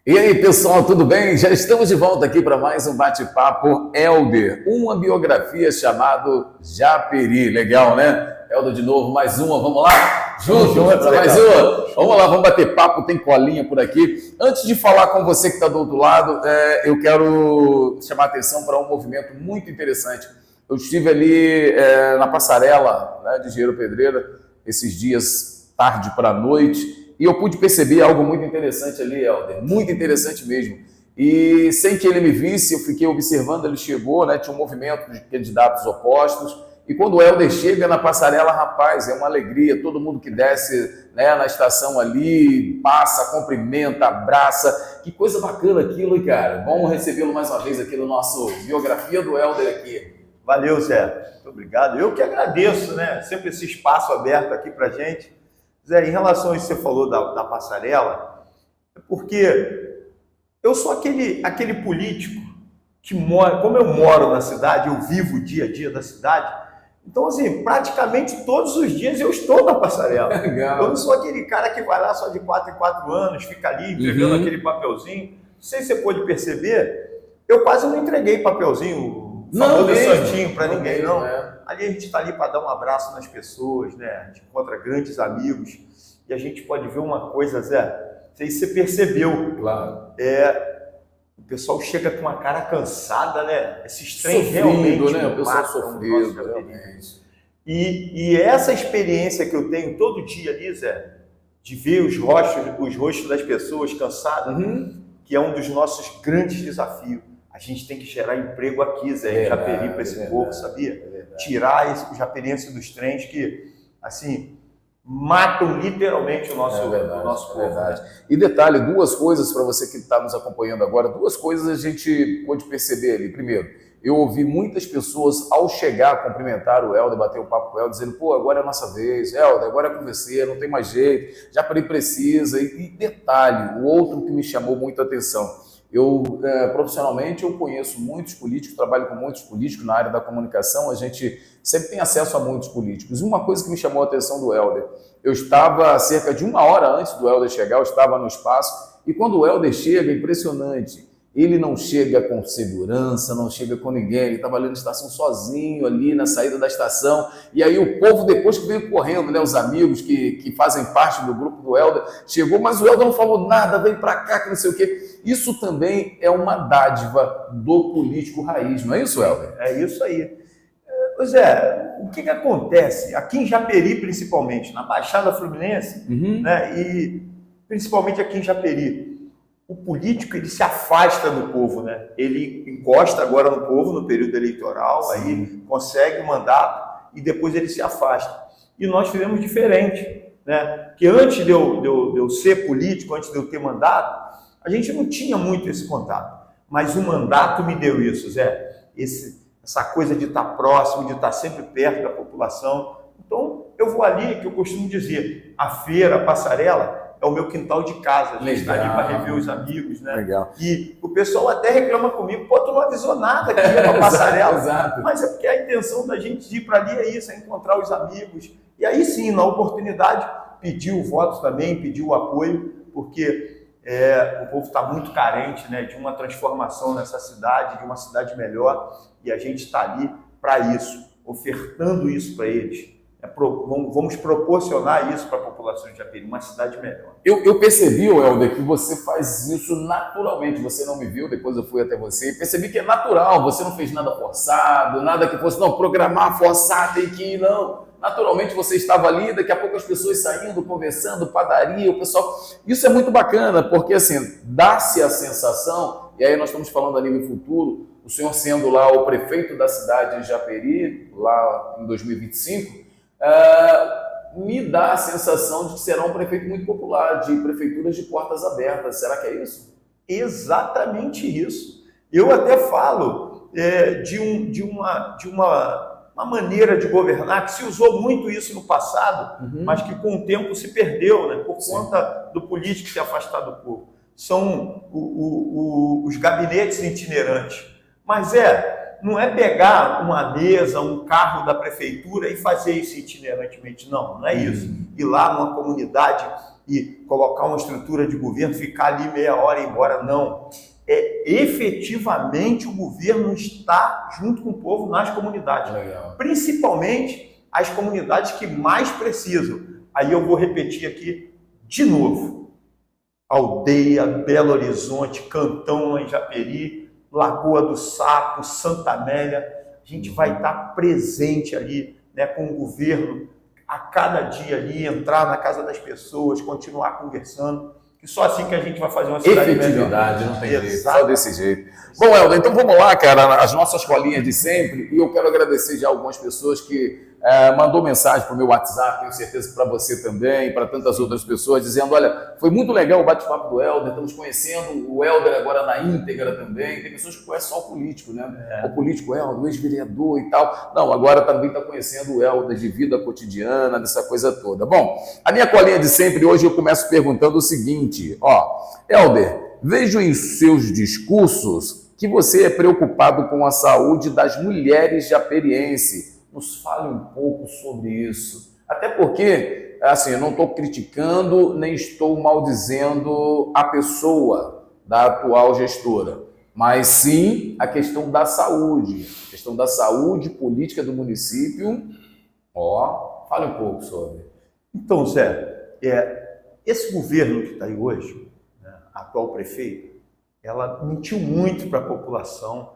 E aí, pessoal, tudo bem? Já estamos de volta aqui para mais um bate-papo Helder, uma biografia chamado Japeri. Legal, né? Helder de novo, mais uma, vamos lá? Junto, mais uma. Vamos lá, vamos bater papo, tem colinha por aqui. Antes de falar com você que está do outro lado, eu quero chamar a atenção para um movimento muito interessante. Eu estive ali na passarela, né, de Engenheiro Pedreira, esses dias, tarde para a noite, e eu pude perceber algo muito interessante ali, Helder, muito interessante mesmo. E sem que ele me visse, eu fiquei observando, ele chegou, né, tinha um movimento de candidatos opostos, e quando o Helder chega na passarela, rapaz, é uma alegria, todo mundo que desce, né, na estação ali, passa, cumprimenta, abraça, que coisa bacana aquilo, cara. Vamos recebê-lo mais uma vez aqui no nosso Biografia do Helder aqui. Valeu, Zé, muito obrigado. Eu que agradeço, né, sempre esse espaço aberto aqui pra gente. Zé, em relação a isso que você falou da passarela, é porque eu sou aquele político que mora, como eu moro na cidade, eu vivo o dia a dia da cidade, então, assim, praticamente todos os dias eu estou na passarela. Legal. Eu não sou aquele cara que vai lá só de 4 em 4 anos, fica ali entregando aquele papelzinho. Não sei se você pôde perceber, eu quase não entreguei papelzinho, famoso santinho para ninguém, não. Ali a gente está ali para dar um abraço nas pessoas, né? A gente encontra grandes amigos e a gente pode ver uma coisa, Zé, não sei se você percebeu. Claro. O pessoal chega com uma cara cansada, né? Esses trens Sofrido, realmente, né? O pessoal matam sofrido, nosso realmente. e essa experiência que eu tenho todo dia ali, Zé, de ver os rostos das pessoas cansadas, que é um dos nossos grandes desafios. A gente tem que gerar emprego aqui, Zé, em Japeri para esse povo, sabia? Tirar o japeriense dos trens que, assim, matam literalmente o nosso povo. Verdade. E detalhe, duas coisas para você que está nos acompanhando agora, duas coisas a gente pôde perceber ali. Primeiro, eu ouvi muitas pessoas, ao chegar, cumprimentar o Helder, bater o papo com o Helder, dizendo, pô, agora é a nossa vez, Helder, agora é com você, não tem mais jeito, Japeri precisa. E detalhe, o outro que me chamou muito a atenção, profissionalmente, eu conheço muitos políticos, trabalho com muitos políticos na área da comunicação, a gente sempre tem acesso a muitos políticos. E uma coisa que me chamou a atenção do Helder, eu estava cerca de 1 hora antes do Helder chegar, eu estava no espaço, e quando o Helder chega, é impressionante, ele não chega com segurança, não chega com ninguém, ele estava ali na estação sozinho, ali na saída da estação, e aí o povo, depois que veio correndo, né, os amigos que fazem parte do grupo do Helder, chegou, mas o Helder não falou nada, vem para cá, que não sei o quê. Isso também é uma dádiva do político raiz, não é isso, Helder? É isso aí. Pois é, o que acontece? Aqui em Japeri, principalmente, na Baixada Fluminense, né, e principalmente aqui em Japeri, o político ele se afasta do povo, né? Ele encosta agora no povo no período eleitoral, sim, aí consegue o mandato e depois ele se afasta. E nós fizemos diferente, né? Que antes de eu ser político, antes de eu ter mandato, a gente não tinha muito esse contato. Mas o mandato me deu isso, Zé. Essa coisa de estar próximo, de estar sempre perto da população. Então, eu vou ali, que eu costumo dizer, a feira, a passarela, é o meu quintal de casa, a gente está ali para rever os amigos, né? Legal. E o pessoal até reclama comigo, pô, tu não avisou nada que ia para passarela. Exato. Mas é porque a intenção da gente ir para ali é isso, é encontrar os amigos. E aí sim, na oportunidade, pedir o voto também, pedir o apoio, porque o povo está muito carente, né, de uma transformação nessa cidade, de uma cidade melhor, e a gente está ali para isso, ofertando isso para eles. Vamos proporcionar isso para a população de Japeri, uma cidade melhor. Eu percebi, Helder, que você faz isso naturalmente. Você não me viu, depois eu fui até você e percebi que é natural. Você não fez nada forçado, nada que fosse, não, programar, forçar, tem que ir, não. Naturalmente você estava ali, daqui a pouco as pessoas saindo, conversando, padaria, o pessoal... Isso é muito bacana, porque assim, dá-se a sensação, e aí nós estamos falando a nível futuro, o senhor sendo lá o prefeito da cidade de Japeri, lá em 2025, me dá a sensação de que será um prefeito muito popular, de prefeituras de portas abertas. Será que é isso? Exatamente isso. Eu até falo de uma maneira de governar que se usou muito isso no passado, mas que com o tempo se perdeu, né, por conta do político se afastar do povo. São os gabinetes itinerantes. Mas não é pegar uma mesa, um carro da prefeitura e fazer isso itinerantemente, não é isso. Ir lá numa comunidade e colocar uma estrutura de governo, ficar ali meia hora e ir embora, não. Efetivamente o governo está junto com o povo nas comunidades, principalmente as comunidades que mais precisam. Aí eu vou repetir aqui de novo: Aldeia, Belo Horizonte, Cantão, Japeri, Lagoa do Sapo, Santa Amélia. A gente vai estar presente ali, né, com o governo a cada dia ali, entrar na casa das pessoas, continuar conversando. Que só assim que a gente vai fazer uma cidade efetividade, melhor. Não tem jeito, só desse jeito. Bom, Helder, então vamos lá, cara, as nossas colinhas de sempre, e eu quero agradecer já algumas pessoas que mandou mensagem para o meu WhatsApp, tenho certeza que para você também, para tantas outras pessoas, dizendo, olha, foi muito legal o bate-papo do Helder, estamos conhecendo o Helder agora na íntegra também, tem pessoas que conhecem só o político, né? O político Helder, o ex-vereador e tal. Não, agora também está conhecendo o Helder de vida cotidiana, dessa coisa toda. Bom, a minha colinha de sempre, hoje eu começo perguntando o seguinte, Helder, vejo em seus discursos que você é preocupado com a saúde das mulheres japerienses. Nos fale um pouco sobre isso. Até porque, assim, eu não estou criticando, nem estou maldizendo a pessoa da atual gestora, mas sim a questão da saúde. A questão da saúde política do município. Fale um pouco sobre. Então, Zé, esse governo que está aí hoje, né, a atual prefeita, ela mentiu muito para a população,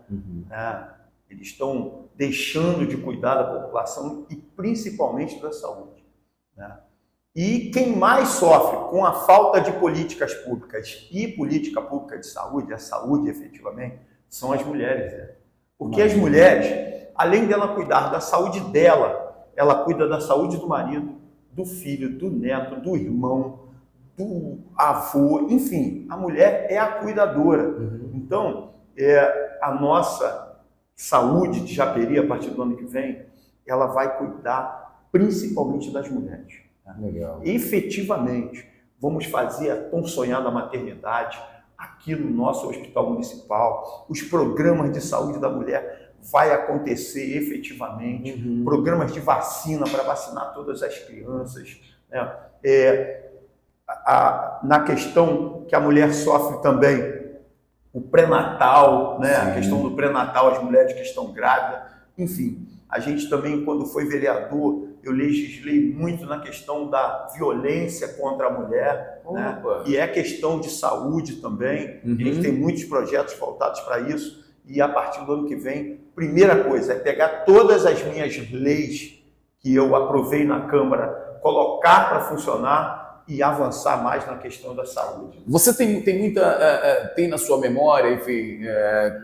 né? Eles estão deixando de cuidar da população e principalmente da saúde, né? E quem mais sofre com a falta de políticas públicas e política pública de saúde, a saúde efetivamente, são as mulheres, né? Porque as mulheres, além dela cuidar da saúde dela, ela cuida da saúde do marido, do filho, do neto, do irmão, do avô, enfim, a mulher é a cuidadora. Então, a nossa saúde de Japeri, a partir do ano que vem, ela vai cuidar principalmente das mulheres. Legal. Efetivamente, vamos fazer a tão sonhada maternidade aqui no nosso hospital municipal. Os programas de saúde da mulher vai acontecer efetivamente. Programas de vacina para vacinar todas as crianças, né? Na questão que a mulher sofre também, o pré-natal, né? A questão do pré-natal, as mulheres que estão grávidas, enfim. A gente também, quando foi vereador, eu legislei muito na questão da violência contra a mulher, né? E é questão de saúde também. A gente tem muitos projetos voltados para isso. E a partir do ano que vem, primeira coisa é pegar todas as minhas leis que eu aprovei na Câmara, colocar para funcionar e avançar mais na questão da saúde. Você tem na sua memória, enfim,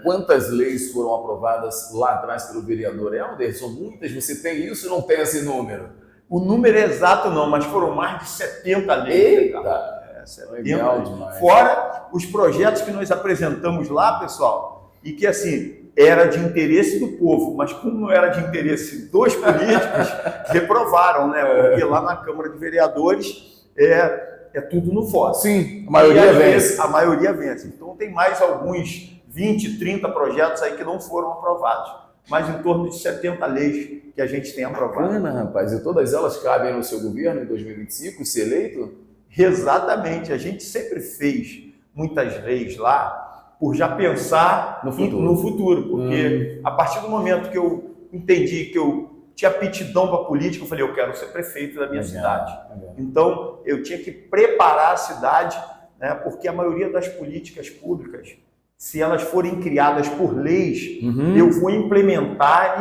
quantas leis foram aprovadas lá atrás pelo vereador Helder? São muitas? Você tem isso ou não tem esse número? O número é exato não, mas foram mais de 70 leis. Eita! 70 legal demais. Fora os projetos que nós apresentamos lá, pessoal, e que assim, era de interesse do povo, mas como não era de interesse dos políticos, reprovaram, né? Porque lá na Câmara de Vereadores é tudo no voto. Sim, a maioria vence. A maioria vence. Então tem mais alguns 20, 30 projetos aí que não foram aprovados, mas em torno de 70 leis que a gente tem aprovado. Bacana, rapaz. E todas elas cabem no seu governo em 2025, se eleito? Exatamente. A gente sempre fez muitas leis lá por já pensar no futuro, porque a partir do momento que eu entendi que eu tinha aptidão para política, eu falei, eu quero ser prefeito da minha cidade. Então, eu tinha que preparar a cidade, né, porque a maioria das políticas públicas, se elas forem criadas por leis, eu vou implantar,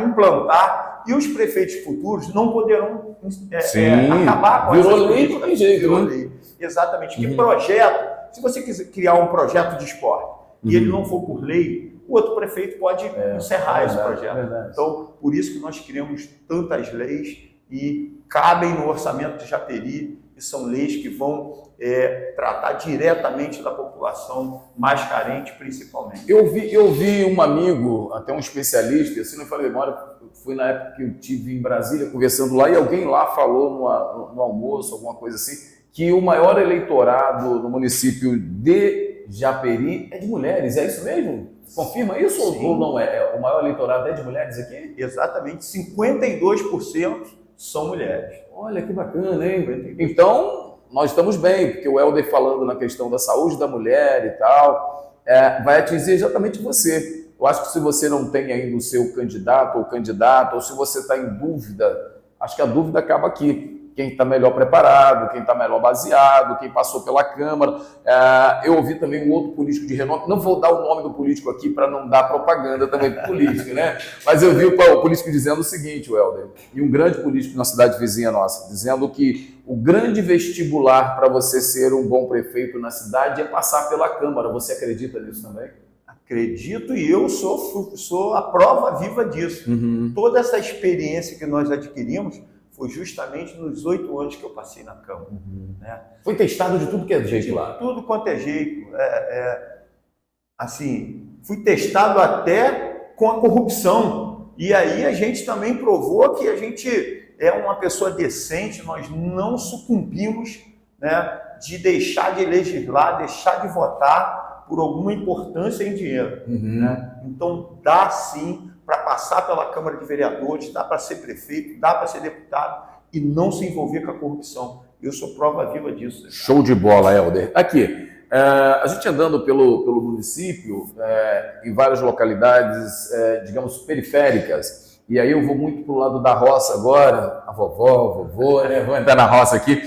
e os prefeitos futuros não poderão acabar com essa lei, não tem jeito. Virou lei. Exatamente. Que projeto, se você quiser criar um projeto de esporte e ele não for por lei, o outro prefeito pode encerrar esse projeto. Então, por isso que nós criamos tantas leis e cabem no orçamento de Japeri, e são leis que vão tratar diretamente da população mais carente, principalmente. Eu vi um amigo, até um especialista, assim, não falei memória, foi na época que eu estive em Brasília conversando lá, e alguém lá falou no almoço, alguma coisa assim, que o maior eleitorado no município de Japeri é de mulheres, é isso mesmo? Confirma isso ou não é? O maior eleitorado é de mulheres aqui? Exatamente, 52% são mulheres. Olha que bacana, hein? Então, nós estamos bem, porque o Helder falando na questão da saúde da mulher e tal, vai atingir exatamente você. Eu acho que se você não tem ainda o seu candidato ou candidata, ou se você está em dúvida, acho que a dúvida acaba aqui. Quem está melhor preparado, quem está melhor baseado, quem passou pela Câmara. Eu ouvi também um outro político de renome, não vou dar o nome do político aqui para não dar propaganda também para o político, né? Mas eu vi o político dizendo o seguinte, o Helder, e um grande político na cidade vizinha nossa, dizendo que o grande vestibular para você ser um bom prefeito na cidade é passar pela Câmara. Você acredita nisso também? Acredito, e eu sou a prova viva disso. Toda essa experiência que nós adquirimos foi justamente nos 8 anos que eu passei na Câmara. Né? Foi testado de tudo que é jeito lá? Tudo quanto é jeito. Assim, fui testado até com a corrupção. E aí a gente também provou que a gente é uma pessoa decente, nós não sucumbimos, né, de deixar de legislar, deixar de votar por alguma importância em dinheiro. Né? Então dá sim para passar pela Câmara de Vereadores, dá para ser prefeito, dá para ser deputado e não se envolver com a corrupção. Eu sou prova viva disso. Né? Show de bola, Helder. Aqui, a gente andando pelo município, em várias localidades, digamos, periféricas, e aí eu vou muito para o lado da roça agora, a vovó, o vovô, né? Vou entrar na roça aqui.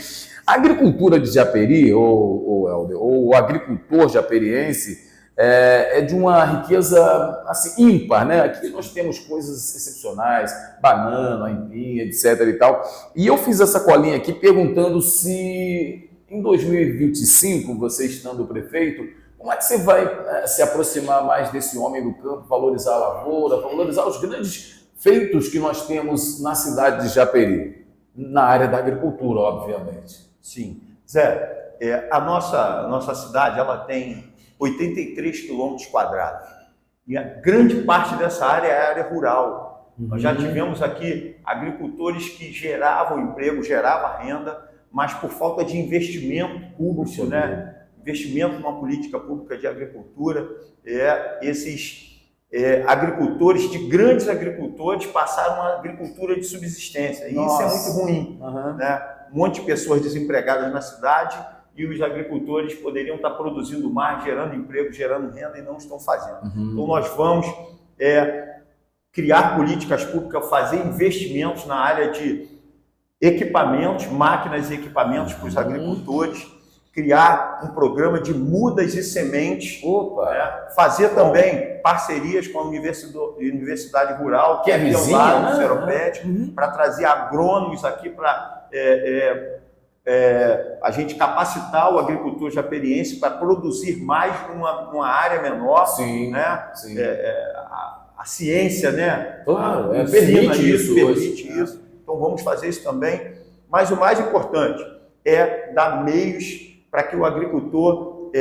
A agricultura de Japeri, ou Helder, ou o agricultor japeriense, é de uma riqueza assim, ímpar, né? Aqui nós temos coisas excepcionais, banana, aipim, etc. e tal. E eu fiz essa colinha aqui perguntando se em 2025, você estando prefeito, como é que você vai se aproximar mais desse homem do campo, valorizar a lavoura, valorizar os grandes feitos que nós temos na cidade de Japeri, na área da agricultura, obviamente. Sim. Zé, a nossa cidade ela tem 83 quilômetros quadrados. E a grande parte dessa área é a área rural. Nós já tivemos aqui agricultores que geravam emprego, geravam renda, mas por falta de investimento público, né? Investimento numa política pública de agricultura, esses agricultores, de grandes agricultores, passaram a agricultura de subsistência. E isso é muito ruim. Né? Um monte de pessoas desempregadas na cidade, e os agricultores poderiam estar produzindo mais, gerando emprego, gerando renda e não estão fazendo. Então nós vamos criar políticas públicas, fazer investimentos na área de equipamentos, máquinas e equipamentos para os agricultores, criar um programa de mudas e sementes, fazer também parcerias com a Universidade Rural, que é vizinha, lá no Seropédico, para trazer agrônomos aqui para a gente capacitar o agricultor japeriense para produzir mais numa área menor. Sim, né? Sim. A ciência, né? Claro, permite isso. Então vamos fazer isso também. Mas o mais importante é dar meios para que o agricultor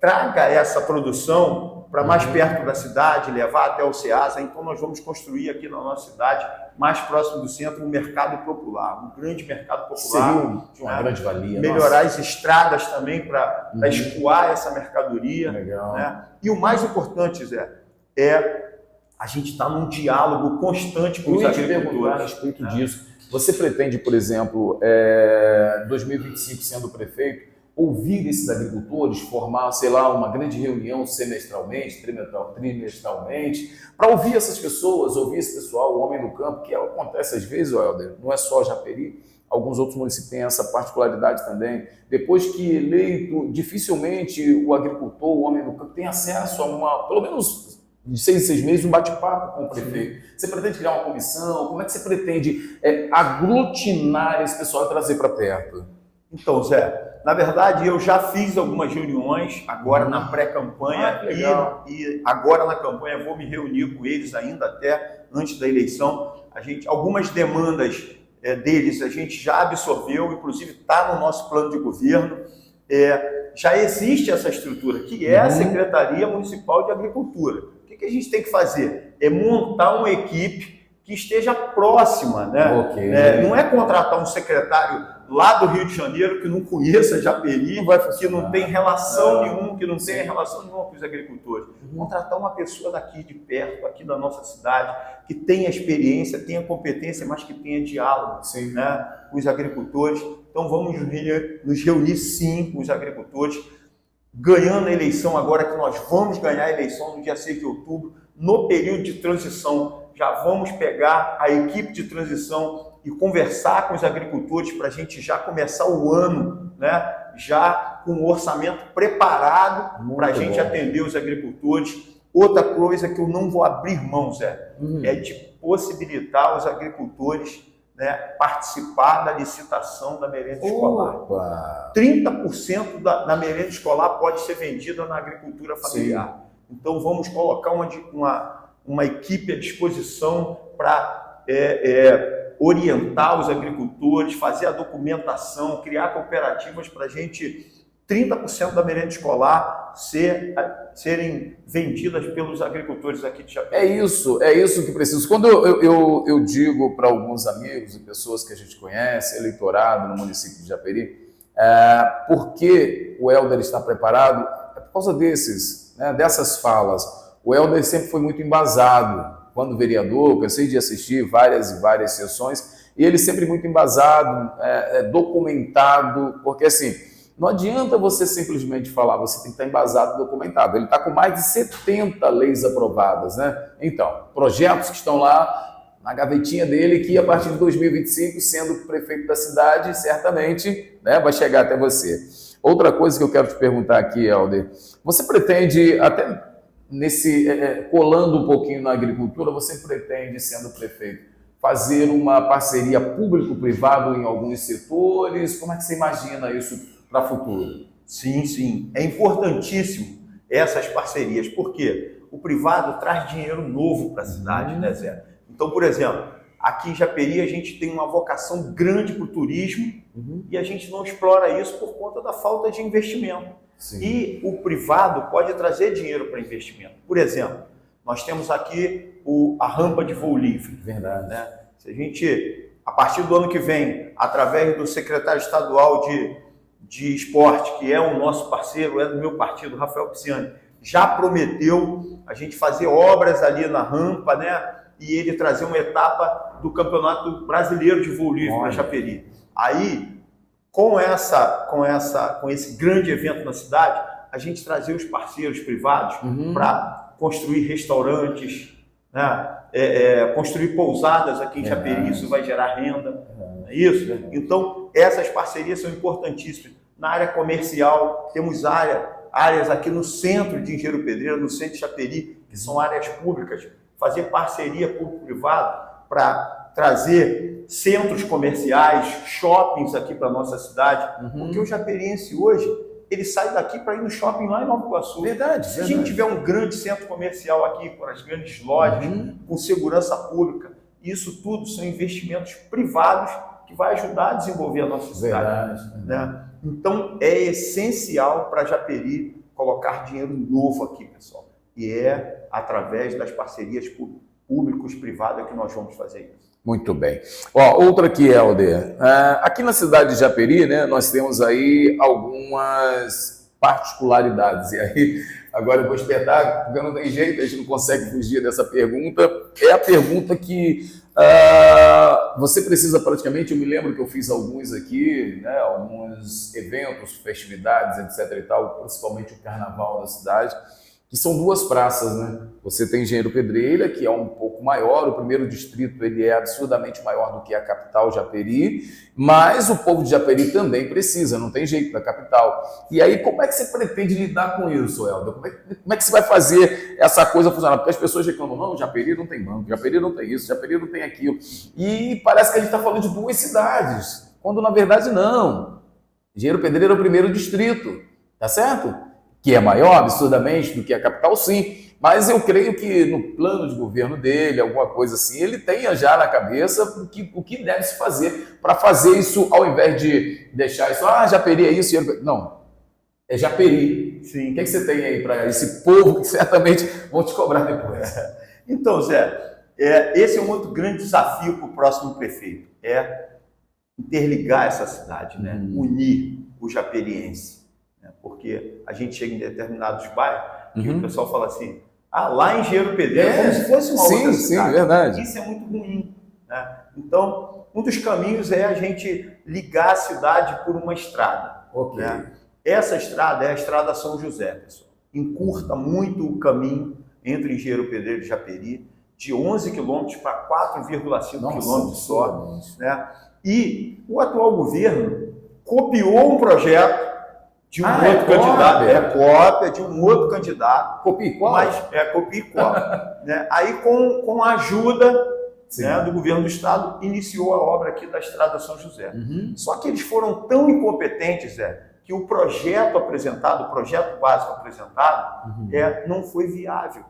traga essa produção para mais perto da cidade, levar até o Ceasa. Então nós vamos construir aqui na nossa cidade, mais próximo do centro, um mercado popular, um grande mercado popular. Seria uma grande valia. Melhorar as estradas também para escoar essa mercadoria. Legal. Né? E o mais importante, Zé, a gente está num diálogo constante com os agricultores. A respeito disso. Você pretende, por exemplo, 2025, sendo prefeito, ouvir esses agricultores, formar, sei lá, uma grande reunião semestralmente, trimestralmente, para ouvir essas pessoas, ouvir esse pessoal, o homem do campo, que acontece às vezes, Helder, não é só Japeri, alguns outros municípios têm essa particularidade também. Depois que eleito, dificilmente o agricultor, o homem do campo, tem acesso a pelo menos de 6 em 6 meses, um bate-papo com o prefeito. Você pretende criar uma comissão? Como é que você pretende aglutinar esse pessoal e trazer para perto? Então, Zé, na verdade eu já fiz algumas reuniões agora na pré-campanha e agora na campanha vou me reunir com eles ainda até antes da eleição. Algumas demandas deles a gente já absorveu, inclusive está no nosso plano de governo. Já existe essa estrutura, que é a Secretaria Municipal de Agricultura. O que a gente tem que fazer? É montar uma equipe que esteja próxima, né? Okay. Não é contratar um secretário lá do Rio de Janeiro, que não conheça Japeri, que não tem relação nenhuma, que não tem relação nenhuma com os agricultores. Contratar uma pessoa daqui de perto, aqui da nossa cidade, que tenha experiência, tenha competência, mas que tenha diálogo, né, com os agricultores. Então vamos nos reunir sim com os agricultores, ganhando a eleição agora, que nós vamos ganhar a eleição no dia 6 de outubro, no período de transição. Já vamos pegar a equipe de transição e conversar com os agricultores para a gente já começar o ano, né, já com o orçamento preparado para a gente atender os agricultores. Outra coisa que eu não vou abrir mão, Zé, é de possibilitar os agricultores, né, participar da licitação da merenda escolar. 30% da merenda escolar pode ser vendida na agricultura familiar. Então vamos colocar uma equipe à disposição para orientar os agricultores, fazer a documentação, criar cooperativas para a gente, 30% da merenda escolar serem vendidas pelos agricultores aqui de Japeri. É isso que preciso. Quando eu digo para alguns amigos e pessoas que a gente conhece, eleitorado no município de Japeri, por que o Helder está preparado? É por causa dessas falas. O Helder sempre foi muito embasado. Quando vereador, cansei de assistir várias e várias sessões, e ele sempre muito embasado, documentado, porque assim, não adianta você simplesmente falar, você tem que estar embasado, documentado. Ele está com mais de 70 leis aprovadas, né? Então, projetos que estão lá na gavetinha dele, que a partir de 2025, sendo prefeito da cidade, certamente, né, vai chegar até você. Outra coisa que eu quero te perguntar aqui, Helder, você pretende até... colando um pouquinho na agricultura, você pretende, sendo prefeito, fazer uma parceria público-privado em alguns setores? Como é que você imagina isso para o futuro? Sim. É importantíssimo essas parcerias, porque o privado traz dinheiro novo para a cidade, né, Zé? Então, por exemplo, aqui em Japeri a gente tem uma vocação grande para o turismo e a gente não explora isso por conta da falta de investimento. Sim. E o privado pode trazer dinheiro para investimento. Por exemplo, nós temos aqui a rampa de voo livre. Verdade. Né? Se a gente, a partir do ano que vem, através do secretário estadual de esporte, que é o nosso parceiro, é do meu partido, Rafael Pisciani, já prometeu a gente fazer obras ali na rampa, né? E ele trazer uma etapa do Campeonato Brasileiro de Voo Livre para Japeri. Aí, com esse grande evento na cidade, a gente trazer os parceiros privados para construir restaurantes, né? Construir pousadas aqui em Japeri, isso vai gerar renda, não é isso? Então, essas parcerias são importantíssimas. Na área comercial, temos áreas aqui no centro de Engenheiro Pedreira, no centro de Japeri, que são áreas públicas, fazer parceria público-privado para trazer centros comerciais, shoppings aqui para a nossa cidade, porque o japeriense hoje, ele sai daqui para ir no shopping lá em Nova Iguaçu. Verdade. Se a gente tiver um grande centro comercial aqui, com as grandes lojas, com segurança pública, isso tudo são investimentos privados que vai ajudar a desenvolver a nossa cidade. Né? Então, é essencial para Japeri colocar dinheiro novo aqui, pessoal. E é através das parcerias públicos-privadas que nós vamos fazer isso. Muito bem. Outra aqui, Helder. Aqui na cidade de Japeri, né, nós temos aí algumas particularidades. E aí, agora eu vou espetar, porque não tem jeito, a gente não consegue fugir dessa pergunta. É a pergunta que você precisa praticamente, eu me lembro que eu fiz alguns aqui, né, alguns eventos, festividades, etc. e tal, principalmente o carnaval da cidade, que são duas praças, né? Você tem Engenheiro Pedreira, que é um pouco maior, o primeiro distrito ele é absurdamente maior do que a capital, Japeri, mas o povo de Japeri também precisa, não tem jeito da capital. E aí, como é que você pretende lidar com isso, Helder? Como é que você vai fazer essa coisa funcionar? Porque as pessoas reclamam, não, Japeri não tem banco, Japeri não tem isso, Japeri não tem aquilo. E parece que a gente está falando de duas cidades, quando na verdade não. Engenheiro Pedreira é o primeiro distrito, tá certo? Que é maior, absurdamente, do que a capital, sim. Mas eu creio que no plano de governo dele, alguma coisa assim, ele tenha já na cabeça o que deve se fazer para fazer isso, ao invés de deixar isso, Japeri é isso, não, é Japeri. Sim. O que você tem aí para esse povo que certamente vão te cobrar depois? Então, Zé, esse é um outro grande desafio para o próximo prefeito, interligar essa cidade, né? Unir o japeriense, né? Porque a gente chega em determinados bairros e o pessoal fala assim, lá em Engenheiro Pedreira, como se fosse uma outra cidade. Sim, verdade. Isso é muito ruim, né? Então, um dos caminhos é a gente ligar a cidade por uma estrada. Ok. Né? Essa estrada é a Estrada São José, pessoal. Encurta muito o caminho entre Engenheiro Pedreira e Japeri, de 11 quilômetros para 4,5 quilômetros só. Né? E o atual governo copiou um projeto de um outro candidato. É cópia de um outro candidato. Copia e cola? Mas copia e cola. Né? Aí, com a ajuda, né, do governo do estado, iniciou a obra aqui da Estrada São José. Só que eles foram tão incompetentes, que o projeto apresentado, o projeto básico apresentado, não foi viável.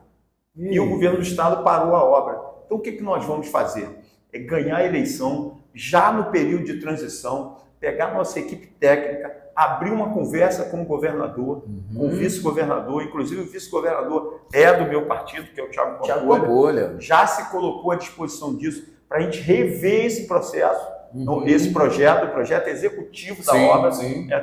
E o governo do estado parou a obra. Então, o que nós vamos fazer? É ganhar a eleição, já no período de transição, pegar nossa equipe técnica, abrir uma conversa com o governador, com o vice-governador, inclusive o vice-governador é do meu partido, que é o Thiago Pampolha, já se colocou à disposição disso, para a gente rever esse processo, esse projeto, o projeto executivo da obra.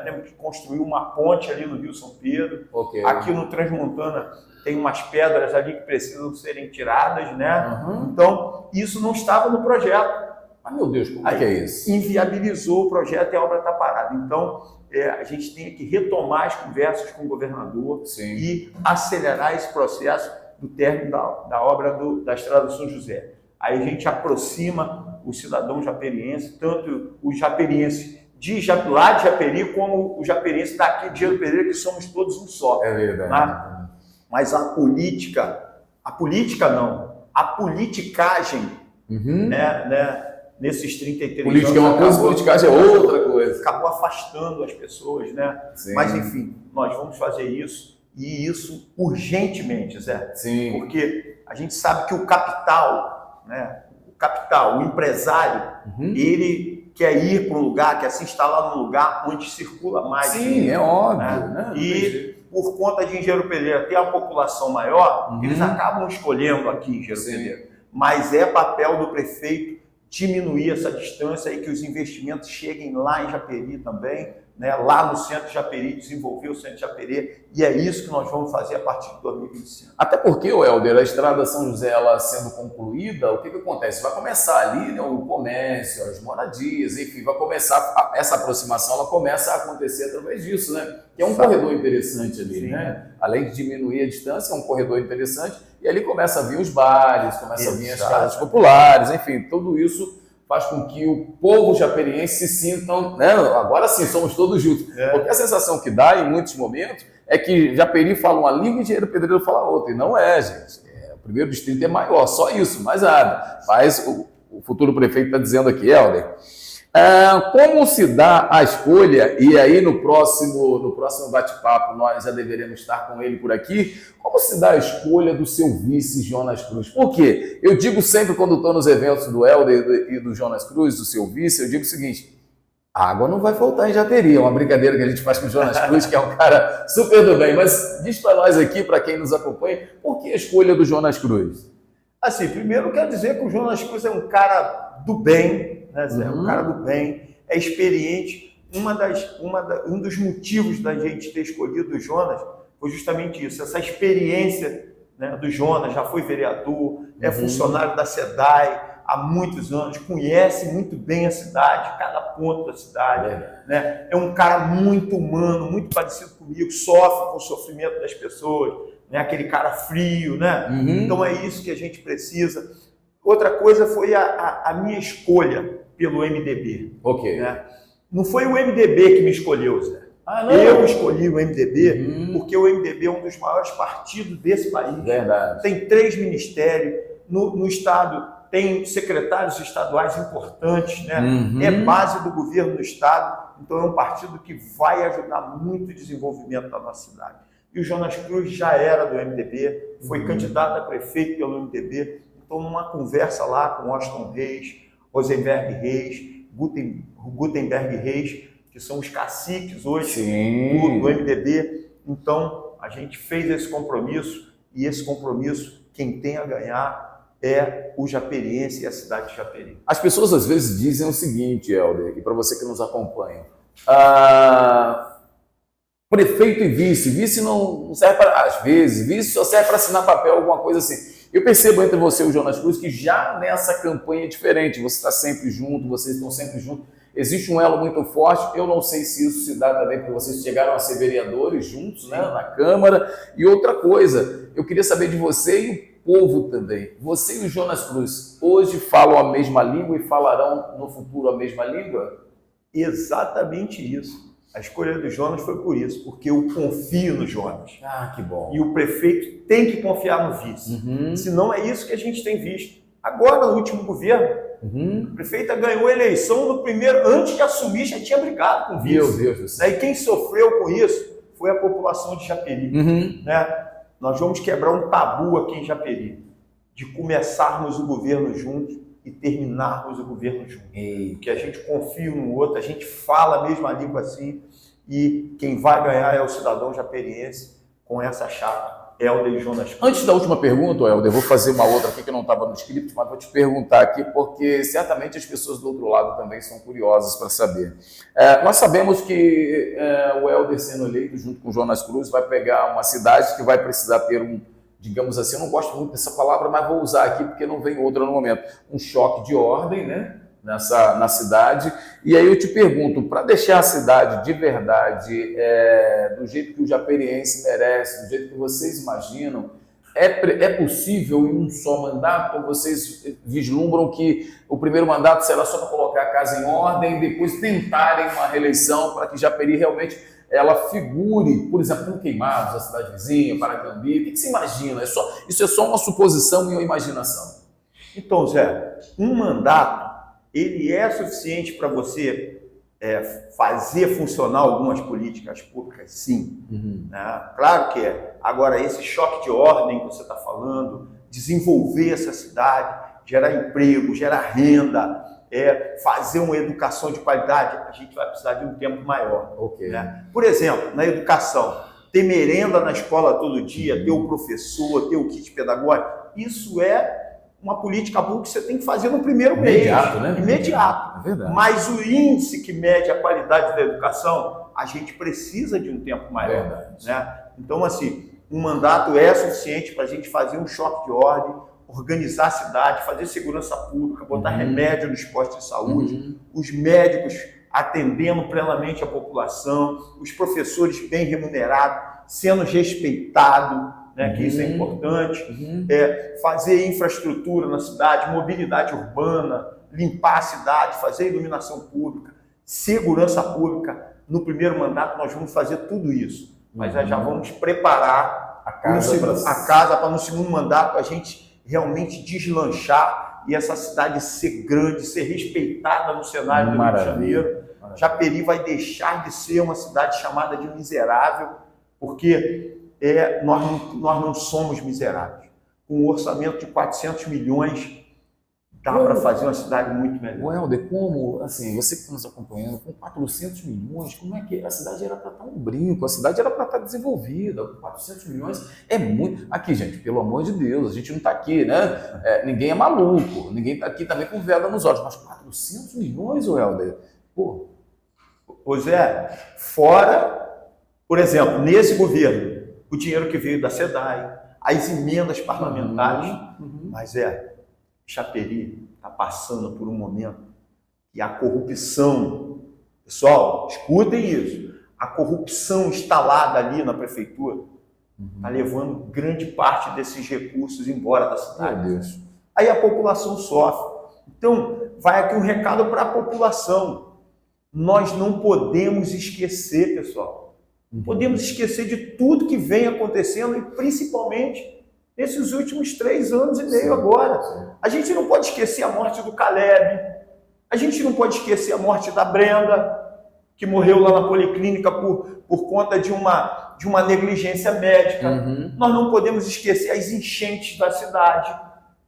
Temos que construir uma ponte ali no Rio São Pedro, aqui no Transmontana tem umas pedras ali que precisam serem tiradas, né? Então, isso não estava no projeto. Meu Deus, como é que é isso? Inviabilizou o projeto e a obra está parada. Então, a gente tem que retomar as conversas com o governador e acelerar esse processo do término da obra da Estrada São José. Aí a gente aproxima o cidadão japeriense, tanto o japeriense lá de Japeri, como o japeriense daqui de Engenheiro Pedreira, que somos todos um só. É verdade. Né? Mas a politicagem, nesses 33 política anos... é uma coisa, politicagem é outra coisa. Acabou afastando as pessoas, né? Mas, enfim, nós vamos fazer isso, e isso urgentemente, Zé. Porque a gente sabe que o capital, o empresário, ele quer ir para um lugar, quer se instalar num lugar onde circula mais dinheiro. É óbvio. Né? E por conta de Engenheiro Pedreira ter a população maior, eles acabam escolhendo aqui em Engenheiro Pedreira. Mas é papel do prefeito diminuir essa distância e que os investimentos cheguem lá em Japeri também, lá no centro de Japeri, desenvolver o centro de Japeri, e é isso que nós vamos fazer a partir de 2025. Até porque, Helder, a Estrada São José, ela sendo concluída, o que acontece? Vai começar ali, o comércio, as moradias, enfim, vai começar, essa aproximação, ela começa a acontecer através disso, né? Que é um corredor interessante ali, né? Além de diminuir a distância, é um corredor interessante, e ali começa a vir os bares, começa a vir as casas populares, enfim, tudo isso faz com que o povo japeriense se sintam, agora sim, somos todos juntos. Porque a sensação que dá em muitos momentos é que Japeri fala uma língua e Engenheiro Pedreira fala outra. E não é, gente. O primeiro distrito é maior, só isso, mais nada. Mas o futuro prefeito está dizendo aqui, Helder, como se dá a escolha, e aí no próximo bate-papo nós já deveremos estar com ele por aqui, como se dá a escolha do seu vice, Jonas Cruz? Por quê? Eu digo sempre quando estou nos eventos do Helder e do Jonas Cruz, do seu vice, eu digo o seguinte, água não vai faltar em Japeri, é uma brincadeira que a gente faz com o Jonas Cruz, que é um cara super do bem, mas diz para nós aqui, para quem nos acompanha, por que a escolha do Jonas Cruz? Assim, primeiro eu quero dizer que o Jonas Cruz é um cara do bem, Zé? Um cara do bem, é experiente. Um dos motivos da gente ter escolhido o Jonas foi justamente isso, essa experiência, do Jonas, já foi vereador, é funcionário da SEDAI há muitos anos, conhece muito bem a cidade, cada ponto da cidade, É um cara muito humano, muito parecido comigo, sofre com o sofrimento das pessoas, aquele cara frio, Então é isso que a gente precisa. Outra coisa foi a minha escolha pelo MDB. Não foi o MDB que me escolheu, Zé. Eu escolhi o MDB porque o MDB é um dos maiores partidos desse país. Tem 3 ministérios, no Estado tem secretários estaduais importantes, É base do governo do Estado, então é um partido que vai ajudar muito o desenvolvimento da nossa cidade. E o Jonas Cruz já era do MDB, foi candidato a prefeito pelo MDB, então numa conversa lá com Washington Reis, Rosenberg Reis, Gutenberg Reis, que são os caciques hoje do MDB. Então, a gente fez esse compromisso, e esse compromisso, quem tem a ganhar é o japeriense e a cidade de Japeri. As pessoas às vezes dizem o seguinte, Helder, e para você que nos acompanha, prefeito e vice não serve para, às vezes, vice só serve para assinar papel, alguma coisa assim. Eu percebo entre você e o Jonas Cruz que já nessa campanha é diferente, você está sempre junto, vocês estão sempre juntos, existe um elo muito forte, eu não sei se isso se dá também porque vocês chegaram a ser vereadores juntos, né, na Câmara, e outra coisa, eu queria saber de você e o povo também, você e o Jonas Cruz hoje falam a mesma língua e falarão no futuro a mesma língua? Exatamente isso. A escolha do Jonas foi por isso, porque eu confio no Jonas. Ah, que bom. E o prefeito tem que confiar no vice. Senão é isso que a gente tem visto. Agora, no último governo, a prefeita ganhou a eleição no primeiro, antes de assumir, já tinha brigado com o vice. Meu Deus do céu. E quem sofreu com isso foi a população de Japeri. Né? Nós vamos quebrar um tabu aqui em Japeri, de começarmos o governo juntos e terminarmos o governo juntos. Porque a gente confia um no outro, a gente fala a mesma língua assim, e quem vai ganhar é o cidadão japeriense com essa chapa, Helder e Jonas Cruz. Antes da última pergunta, Helder, eu vou fazer uma outra aqui que não estava no script, mas vou te perguntar aqui, porque certamente as pessoas do outro lado também são curiosas para saber. Nós sabemos que o Helder, sendo eleito junto com o Jonas Cruz, vai pegar uma cidade que vai precisar ter digamos assim, eu não gosto muito dessa palavra, mas vou usar aqui porque não vem outra no momento, um choque de ordem, né, na cidade. E aí eu te pergunto, para deixar a cidade de verdade do jeito que o japeriense merece, do jeito que vocês imaginam, é possível em um só mandato, ou vocês vislumbram que o primeiro mandato será só para colocar a casa em ordem e depois tentarem uma reeleição para que Japeri realmente ela figure, por exemplo, como Queimados, a cidade vizinha, Paragambi? O que você imagina? Isso é só uma suposição e uma imaginação? Então, Zé, um mandato, ele é suficiente para você fazer funcionar algumas políticas públicas? Sim. Né? Claro que é. Agora, esse choque de ordem que você está falando, desenvolver essa cidade, gerar emprego, gerar renda, fazer uma educação de qualidade, a gente vai precisar de um tempo maior. Né? Por exemplo, na educação, ter merenda na escola todo dia, ter o professor, ter o kit pedagógico, isso é uma política pública que você tem que fazer no primeiro mês. Imediato, né? Imediato. É verdade. Mas o índice que mede a qualidade da educação, a gente precisa de um tempo maior. Né? Então, assim, um mandato é suficiente para a gente fazer um choque de ordem, organizar a cidade, fazer segurança pública, botar remédio nos postos de saúde, os médicos atendendo plenamente a população, os professores bem remunerados, sendo respeitados, né, que isso é importante, fazer infraestrutura na cidade, mobilidade urbana, limpar a cidade, fazer iluminação pública, segurança pública. No primeiro mandato nós vamos fazer tudo isso, mas já vamos preparar a casa para no segundo mandato a gente realmente deslanchar e essa cidade ser grande, ser respeitada no cenário do Rio de Janeiro. Japeri vai deixar de ser uma cidade chamada de miserável, porque nós não somos miseráveis. Com um orçamento de 400 milhões, dá para fazer uma cidade muito melhor. Helder, como, assim, você que está nos acompanhando, com 400 milhões, como é que a cidade era para estar um brinco, a cidade era para estar desenvolvida, com 400 milhões é muito. Aqui, gente, pelo amor de Deus, a gente não está aqui, né? Ninguém é maluco, ninguém está aqui também com vela nos olhos, mas 400 milhões, Helder? Pô. Pois fora, por exemplo, nesse governo, o dinheiro que veio da SEDAI, as emendas parlamentares, mas Japeri está passando por um momento que a corrupção, pessoal, escutem isso, a corrupção instalada ali na prefeitura está levando grande parte desses recursos embora da cidade. Meu Deus. Aí a população sofre. Então, vai aqui um recado para a população. Nós não podemos esquecer, pessoal. Não podemos esquecer de tudo que vem acontecendo e principalmente nesses últimos 3 anos e meio agora. A gente não pode esquecer a morte do Caleb, a gente não pode esquecer a morte da Brenda, que morreu lá na policlínica por conta de uma negligência médica. Nós não podemos esquecer as enchentes da cidade,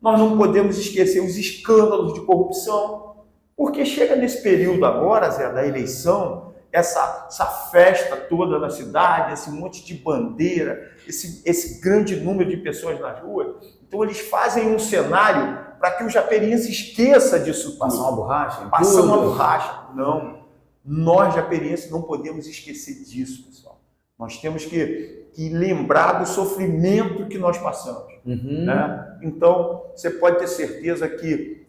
nós não podemos esquecer os escândalos de corrupção, porque chega nesse período agora, Zé, da eleição, essa festa toda na cidade, esse monte de bandeira, esse grande número de pessoas nas ruas. Então eles fazem um cenário para que o japeriense esqueça disso tudo. Passar uma borracha? Passar uma borracha. Não. Nós, japerienses, não podemos esquecer disso, pessoal. Nós temos que lembrar do sofrimento que nós passamos. Né? Então, você pode ter certeza que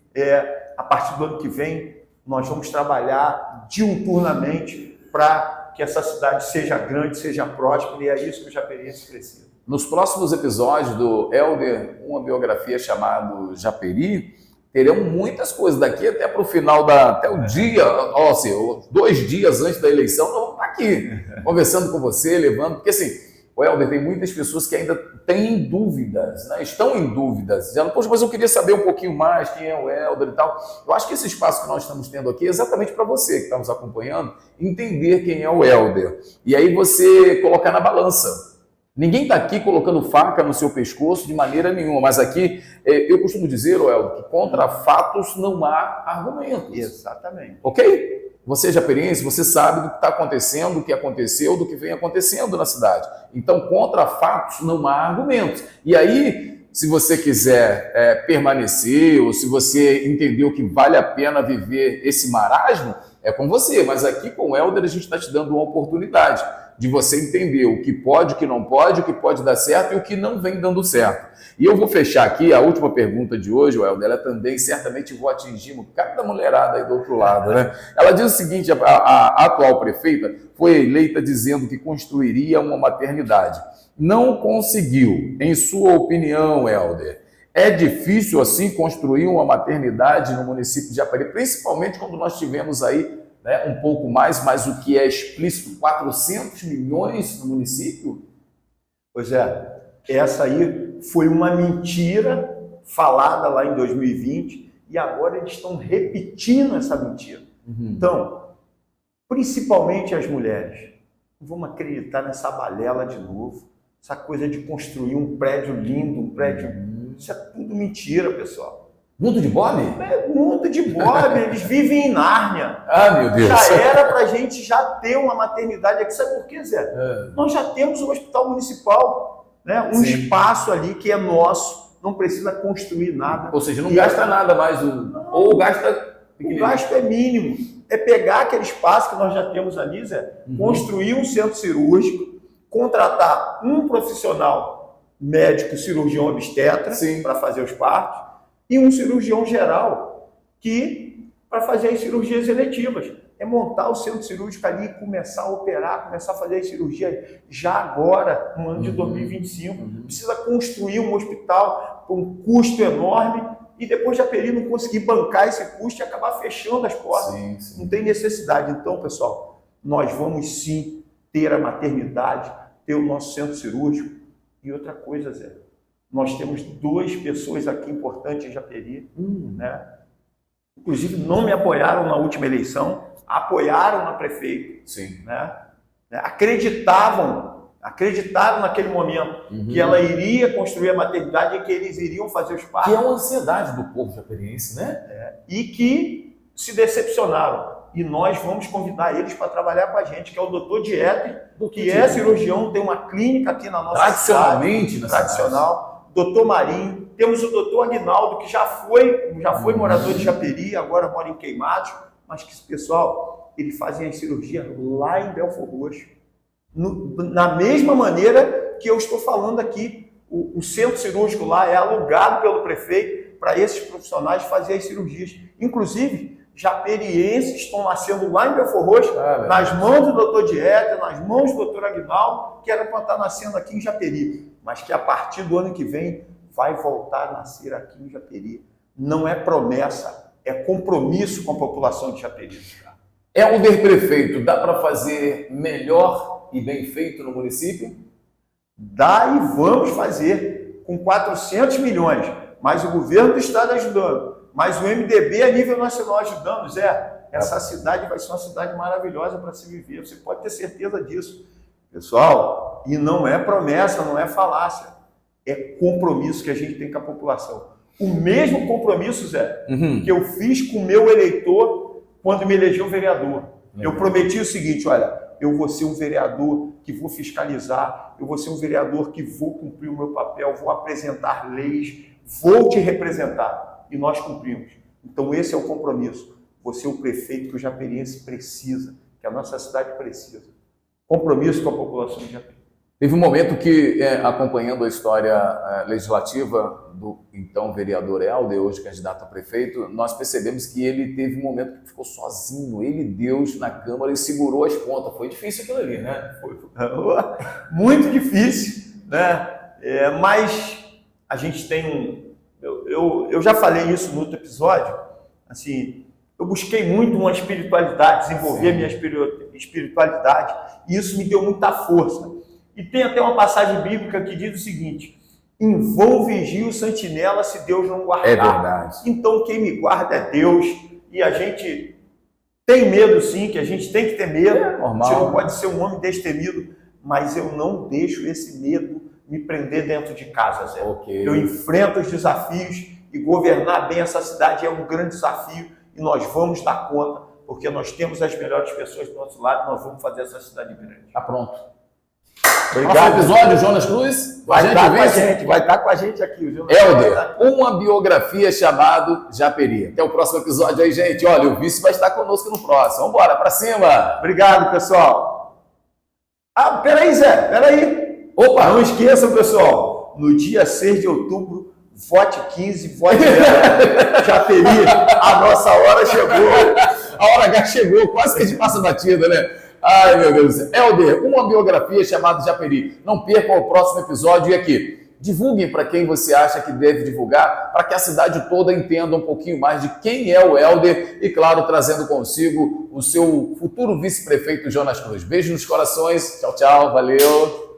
a partir do ano que vem, nós vamos trabalhar diuturnamente para que essa cidade seja grande, seja próspera, e é isso que o japeriense precisa. Nos próximos episódios do Helder, uma biografia chamada Japeri, teremos muitas coisas daqui até para o final, até o dia, assim, 2 dias antes da eleição, nós vamos estar aqui, conversando com você, levando, porque assim, o Helder, tem muitas pessoas que ainda têm dúvidas, né? Estão em dúvidas, dizendo, poxa, mas eu queria saber um pouquinho mais quem é o Helder e tal. Eu acho que esse espaço que nós estamos tendo aqui é exatamente para você que está nos acompanhando, entender quem é o Helder. E aí você colocar na balança. Ninguém está aqui colocando faca no seu pescoço de maneira nenhuma, mas aqui eu costumo dizer, Helder, que contra fatos não há argumentos. Exatamente. Ok? Você é japeriense, você sabe do que está acontecendo, do que aconteceu, do que vem acontecendo na cidade. Então, contra fatos não há argumentos. E aí, se você quiser permanecer, ou se você entendeu que vale a pena viver esse marasmo, é com você. Mas aqui com o Helder a gente está te dando uma oportunidade de você entender o que pode, o que não pode, o que pode dar certo e o que não vem dando certo. E eu vou fechar aqui a última pergunta de hoje, Helder, ela também certamente vou atingir um cara da mulherada aí do outro lado, né? Ela diz o seguinte, a atual prefeita foi eleita dizendo que construiria uma maternidade. Não conseguiu. Em sua opinião, Helder, é difícil assim construir uma maternidade no município de Japeri, principalmente quando nós tivemos aí um pouco mais, mas o que é explícito, 400 milhões no município? Pois é, essa aí foi uma mentira falada lá em 2020 e agora eles estão repetindo essa mentira. Então, principalmente as mulheres, não vamos acreditar nessa balela de novo, essa coisa de construir um prédio lindo, um prédio... Isso é tudo mentira, pessoal. Mundo de Bob? É mundo de Bob, eles vivem em Nárnia. Ah, meu Deus. Já era para a gente já ter uma maternidade aqui. Sabe por quê, Zé? Nós já temos um hospital municipal, né? Um espaço ali que é nosso, não precisa construir nada. Ou seja, não gasta nada mais, ou gasta... O gasto é mínimo. É pegar aquele espaço que nós já temos ali, Zé, construir um centro cirúrgico, contratar um profissional médico, cirurgião obstetra, para fazer os partos, e um cirurgião geral para fazer as cirurgias eletivas. É montar o centro cirúrgico ali e começar a operar, começar a fazer as cirurgias já agora, no ano de 2025. Precisa construir um hospital com um custo enorme e depois Japeri não conseguir bancar esse custo e acabar fechando as portas. Não tem necessidade. Então, pessoal, nós vamos sim ter a maternidade, ter o nosso centro cirúrgico. E outra coisa, Zé, nós temos 2 pessoas aqui importantes em Japeri, né? Inclusive não me apoiaram na última eleição, apoiaram na prefeita, né? Acreditaram naquele momento que ela iria construir a maternidade e que eles iriam fazer os partos. Que é uma ansiedade do povo japeriense, né? E que se decepcionaram. E nós vamos convidar eles para trabalhar com a gente, que é o Dr. Dieter, que é cirurgião, tem uma clínica aqui na nossa cidade. Tradicional. Dr. Marinho. Temos o Dr. Aguinaldo, que já foi morador de Japeri, agora mora em Queimados, mas que, pessoal, eles fazem as cirurgias lá em Belfor Roxo. Na mesma maneira que eu estou falando aqui, o centro cirúrgico lá é alugado pelo prefeito para esses profissionais fazerem as cirurgias. Inclusive, japerienses estão nascendo lá em Belfor Roxo, nas mãos do Dr. Dieter, nas mãos do Dr. Aguinaldo, que era para estar nascendo aqui em Japeri, mas que a partir do ano que vem vai voltar a nascer aqui em Japeri. Não é promessa, é compromisso com a população de Japeri. Helder prefeito, dá para fazer melhor e bem feito no município? Dá e vamos fazer, com 400 milhões, mas o governo do estado ajudando, mas o MDB a nível nacional ajudando, Zé, essa cidade vai ser uma cidade maravilhosa para se viver, você pode ter certeza disso. Pessoal, e não é promessa, não é falácia, é compromisso que a gente tem com a população. O mesmo compromisso, Zé, que eu fiz com o meu eleitor quando me elegeu vereador. Eu prometi o seguinte, olha, eu vou ser um vereador que vou fiscalizar, eu vou ser um vereador que vou cumprir o meu papel, vou apresentar leis, vou te representar. E nós cumprimos. Então esse é o compromisso. Você é o prefeito que o japeriense precisa, que a nossa cidade precisa. Compromisso com a população de Japeri. Teve um momento que, acompanhando a história legislativa do então vereador Helder, hoje candidato a prefeito, nós percebemos que ele teve um momento que ficou sozinho, ele e Deus na Câmara, e segurou as pontas. Foi difícil aquilo ali, né? Foi muito difícil, né? Mas a gente tem eu já falei isso no outro episódio, assim, eu busquei muito uma espiritualidade, desenvolver a minha espiritualidade, e isso me deu muita força. E tem até uma passagem bíblica que diz o seguinte: em vão vigia o sentinela se Deus não guardar. É verdade. Então quem me guarda é Deus, e a gente tem medo sim, que a gente tem que ter medo. É normal. Você não pode ser um homem destemido, mas eu não deixo esse medo me prender dentro de casa, Zé. Okay. Eu enfrento os desafios, e governar bem essa cidade é um grande desafio, e nós vamos dar conta, porque nós temos as melhores pessoas do nosso lado, nós vamos fazer essa cidade grande. Tá pronto. Obrigado. Próximo episódio, Jonas Cruz. Vai estar com a gente aqui. O Jonas Helder, uma biografia chamada Japeri. Até o próximo episódio aí, gente. Olha, o vice vai estar conosco no próximo. Vamos embora, pra cima. Obrigado, pessoal. Ah, peraí, Zé, peraí. Opa! Não esqueçam, pessoal, no dia 6 de outubro, vote 15, vote Japeri. A nossa hora chegou. A hora H chegou, quase que a gente passa batida, né? Ai, meu Deus do céu. Helder, uma biografia chamada Japeri. Não percam o próximo episódio. E aqui, divulguem para quem você acha que deve divulgar, para que a cidade toda entenda um pouquinho mais de quem é o Helder e, claro, trazendo consigo o seu futuro vice-prefeito Jonas Cruz. Beijo nos corações. Tchau, tchau. Valeu.